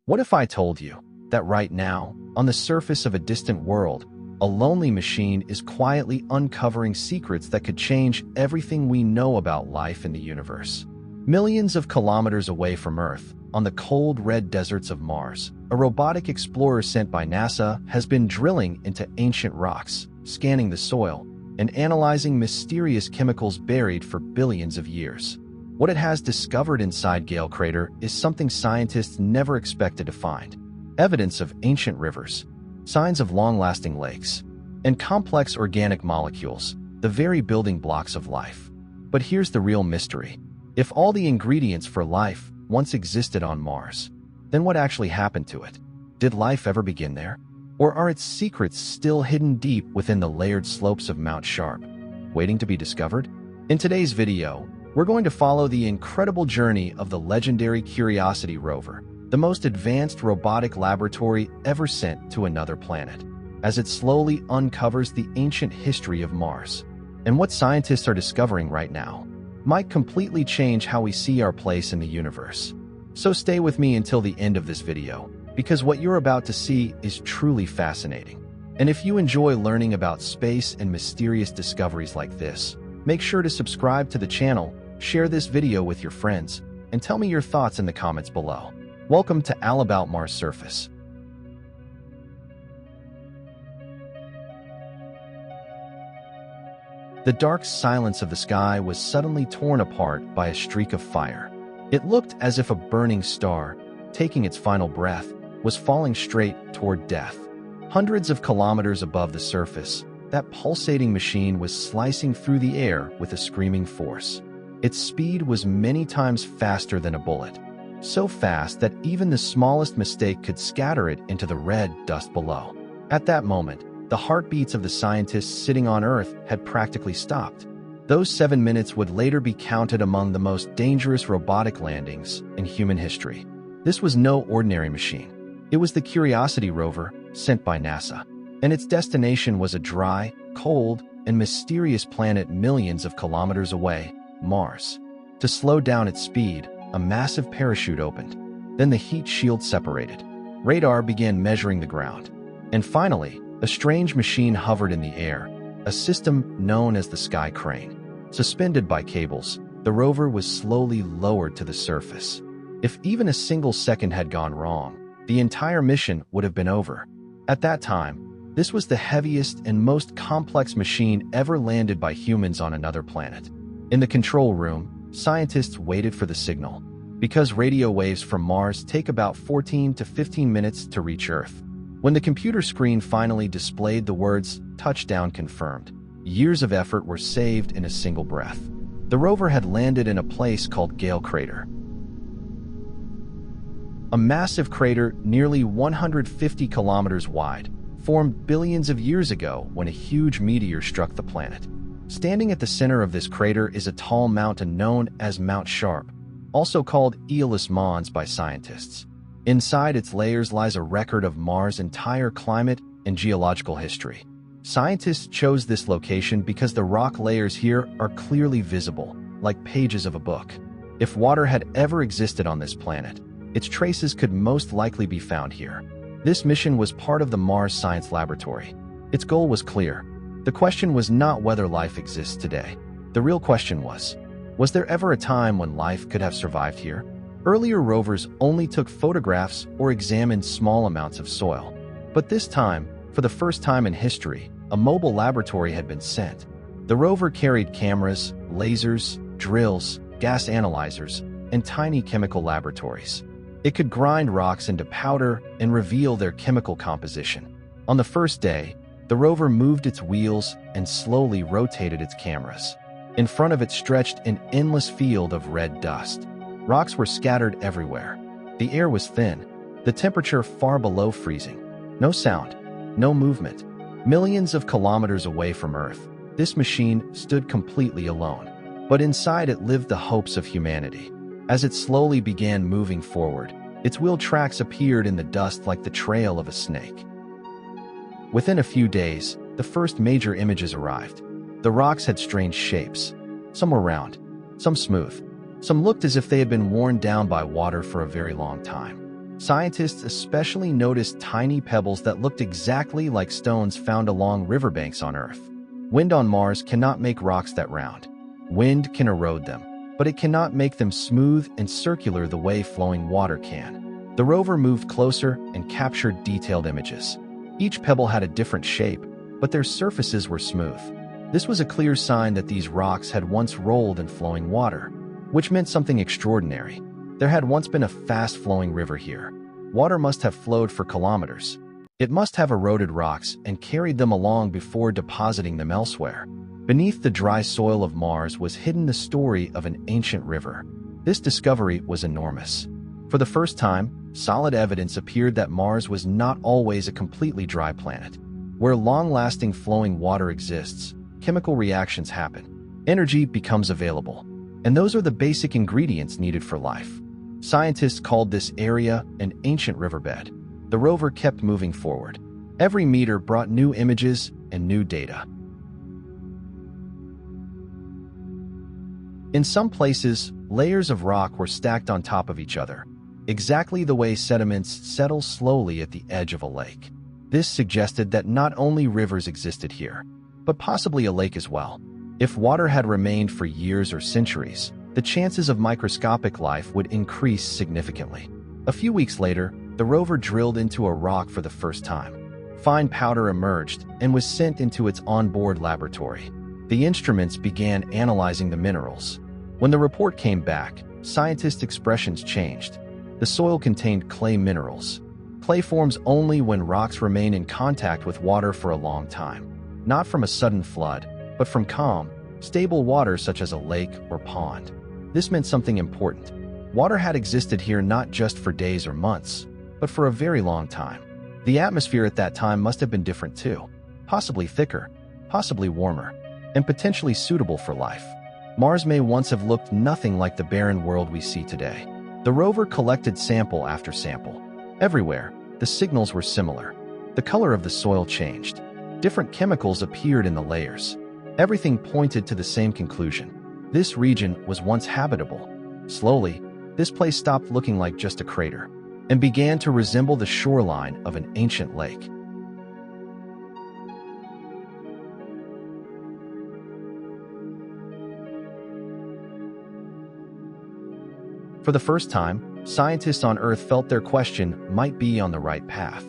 What if I told you that right now, on the surface of a distant world, a lonely machine is quietly uncovering secrets that could change everything we know about life in the universe? Millions of kilometers away from Earth, on the cold red deserts of Mars, a robotic explorer sent by NASA has been drilling into ancient rocks, scanning the soil, and analyzing mysterious chemicals buried for billions of years. What it has discovered inside Gale crater is something scientists never expected to find: evidence of ancient rivers, signs of long-lasting lakes, and complex organic molecules, the very building blocks of life. But here's the real mystery. If all the ingredients for life once existed on Mars, then what actually happened to it? Did life ever begin there? Or are its secrets still hidden deep within the layered slopes of Mount Sharp, waiting to be discovered? In today's video, we're going to follow the incredible journey of the legendary Curiosity rover, the most advanced robotic laboratory ever sent to another planet, as it slowly uncovers the ancient history of Mars. And what scientists are discovering right now might completely change how we see our place in the universe. So stay with me until the end of this video, because what you're about to see is truly fascinating. And if you enjoy learning about space and mysterious discoveries like this, make sure to subscribe to the channel, share this video with your friends, and tell me your thoughts in the comments below. Welcome to All About Mars Surface. The dark silence of the sky was suddenly torn apart by a streak of fire. It looked as if a burning star, taking its final breath, was falling straight toward death. Hundreds of kilometers above the surface, that pulsating machine was slicing through the air with a screaming force. Its speed was many times faster than a bullet, so fast that even the smallest mistake could scatter it into the red dust below. At that moment, the heartbeats of the scientists sitting on Earth had practically stopped. Those 7 minutes would later be counted among the most dangerous robotic landings in human history. This was no ordinary machine. It was the Curiosity rover sent by NASA, and its destination was a dry, cold, and mysterious planet millions of kilometers away, Mars. To slow down its speed, a massive parachute opened. Then the heat shield separated. Radar began measuring the ground. And finally, a strange machine hovered in the air, a system known as the Sky Crane. Suspended by cables, the rover was slowly lowered to the surface. If even a single second had gone wrong, the entire mission would have been over. At that time, this was the heaviest and most complex machine ever landed by humans on another planet. In the control room, scientists waited for the signal. Because radio waves from Mars take about 14 to 15 minutes to reach Earth. When the computer screen finally displayed the words, "Touchdown confirmed," years of effort were saved in a single breath. The rover had landed in a place called Gale crater. A massive crater nearly 150 kilometers wide, formed billions of years ago when a huge meteor struck the planet. Standing at the center of this crater is a tall mountain known as Mount Sharp, also called Aeolus Mons by scientists. Inside its layers lies a record of Mars' entire climate and geological history. Scientists chose this location because the rock layers here are clearly visible, like pages of a book. If water had ever existed on this planet, its traces could most likely be found here. This mission was part of the Mars Science Laboratory. Its goal was clear. The question was not whether life exists today. The real question was there ever a time when life could have survived here? Earlier rovers only took photographs or examined small amounts of soil. But this time, for the first time in history, a mobile laboratory had been sent. The rover carried cameras, lasers, drills, gas analyzers, and tiny chemical laboratories. It could grind rocks into powder and reveal their chemical composition. On the first day, the rover moved its wheels and slowly rotated its cameras. In front of it stretched an endless field of red dust. Rocks were scattered everywhere. The air was thin, the temperature far below freezing. No sound, no movement. Millions of kilometers away from Earth, this machine stood completely alone. But inside it lived the hopes of humanity. As it slowly began moving forward, its wheel tracks appeared in the dust like the trail of a snake. Within a few days, the first major images arrived. The rocks had strange shapes. Some were round, some smooth. Some looked as if they had been worn down by water for a very long time. Scientists especially noticed tiny pebbles that looked exactly like stones found along riverbanks on Earth. Wind on Mars cannot make rocks that round. Wind can erode them, but it cannot make them smooth and circular the way flowing water can. The rover moved closer and captured detailed images. Each pebble had a different shape, but their surfaces were smooth. This was a clear sign that these rocks had once rolled in flowing water, which meant something extraordinary. There had once been a fast-flowing river here. Water must have flowed for kilometers. It must have eroded rocks and carried them along before depositing them elsewhere. Beneath the dry soil of Mars was hidden the story of an ancient river. This discovery was enormous. For the first time, solid evidence appeared that Mars was not always a completely dry planet. Where long-lasting flowing water exists, chemical reactions happen. Energy becomes available. And those are the basic ingredients needed for life. Scientists called this area an ancient riverbed. The rover kept moving forward. Every meter brought new images and new data. In some places, layers of rock were stacked on top of each other, exactly the way sediments settle slowly at the edge of a lake. This suggested that not only rivers existed here, but possibly a lake as well. If water had remained for years or centuries, the chances of microscopic life would increase significantly. A few weeks later, the rover drilled into a rock for the first time. Fine powder emerged and was sent into its onboard laboratory. The instruments began analyzing the minerals. When the report came back, scientists' expressions changed. The soil contained clay minerals. Clay forms only when rocks remain in contact with water for a long time, not from a sudden flood, but from calm, stable water such as a lake or pond. This meant something important. Water had existed here not just for days or months, but for a very long time. The atmosphere at that time must have been different too, possibly thicker, possibly warmer, and potentially suitable for life. Mars may once have looked nothing like the barren world we see today. The rover collected sample after sample. Everywhere, the signals were similar. The color of the soil changed. Different chemicals appeared in the layers. Everything pointed to the same conclusion. This region was once habitable. Slowly, this place stopped looking like just a crater and began to resemble the shoreline of an ancient lake. For the first time, scientists on Earth felt their question might be on the right path.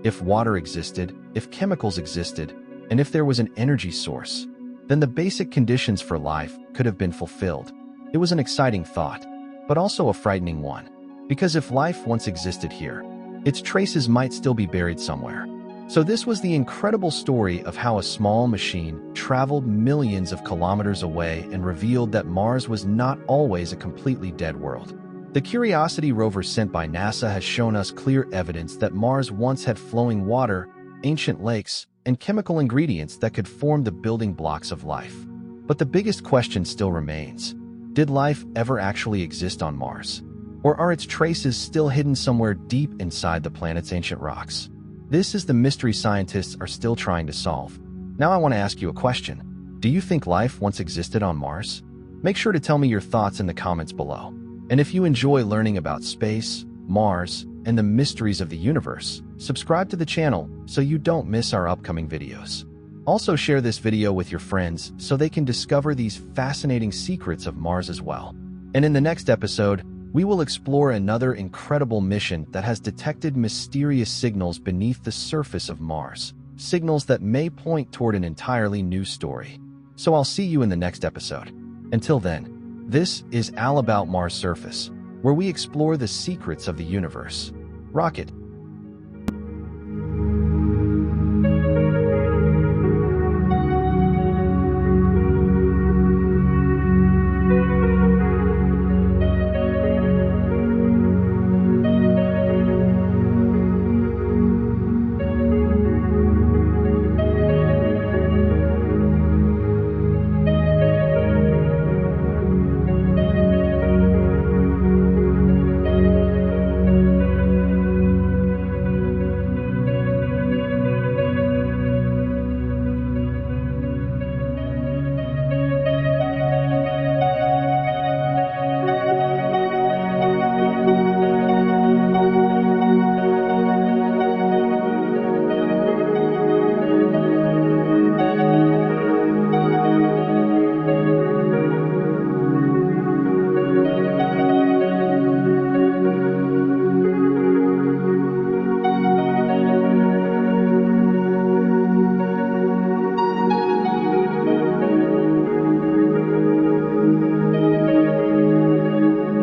If water existed, if chemicals existed, and if there was an energy source, then the basic conditions for life could have been fulfilled. It was an exciting thought, but also a frightening one. Because if life once existed here, its traces might still be buried somewhere. So this was the incredible story of how a small machine traveled millions of kilometers away and revealed that Mars was not always a completely dead world. The Curiosity rover sent by NASA has shown us clear evidence that Mars once had flowing water, ancient lakes, and chemical ingredients that could form the building blocks of life. But the biggest question still remains. Did life ever actually exist on Mars? Or are its traces still hidden somewhere deep inside the planet's ancient rocks? This is the mystery scientists are still trying to solve. Now I want to ask you a question. Do you think life once existed on Mars? Make sure to tell me your thoughts in the comments below. And if you enjoy learning about space, Mars, and the mysteries of the universe, subscribe to the channel so you don't miss our upcoming videos. Also share this video with your friends so they can discover these fascinating secrets of Mars as well. And in the next episode, we will explore another incredible mission that has detected mysterious signals beneath the surface of Mars, signals that may point toward an entirely new story. So I'll see you in the next episode. Until then, this is All About Mars Surface, where we explore the secrets of the universe. Rocket.